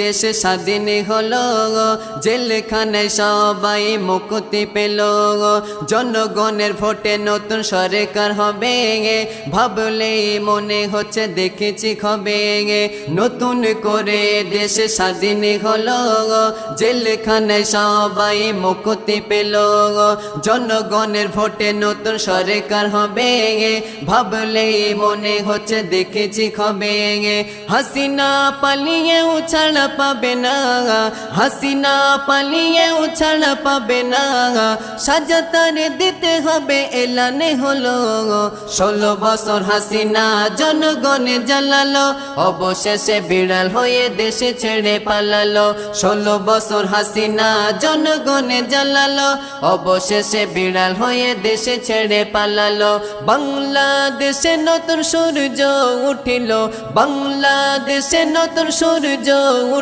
দেশ স্বাধীন হলো, জেলখানায় সবাই মুক্তি পেল। জনগণের ভোটে নতুন সরকার হবে, ভাবলেই মনে হচ্ছে দেখেছি খবে। নতুন করে দেশ স্বাধীন হলো, জেলখানায় সবাই মুক্তি পেল। জনগণের ভোটে নতুন সরকার হবে, ভাবলেই মনে হচ্ছে দেখেছি খবে। হাসিনা পালিয়েও ছাড়া পাবে না, হাসিনা পালিয়েও ছাড়া পাবে না, সাজা তার দিতে হবে এলানে হলো। 16 বছর হাসিনা জনগণে জ্বালালো, অবশেষে বিড়াল হয়ে দেশে ছেড়ে পালালো। 16 বছর হাসিনা জনগণে জ্বালালো, অবশেষে বিড়াল হয়ে দেশে ছেড়ে পালালো। বাংলাদেশে নতুন সূর্য উঠিল, বাংলাদেশে নতুন সূর্য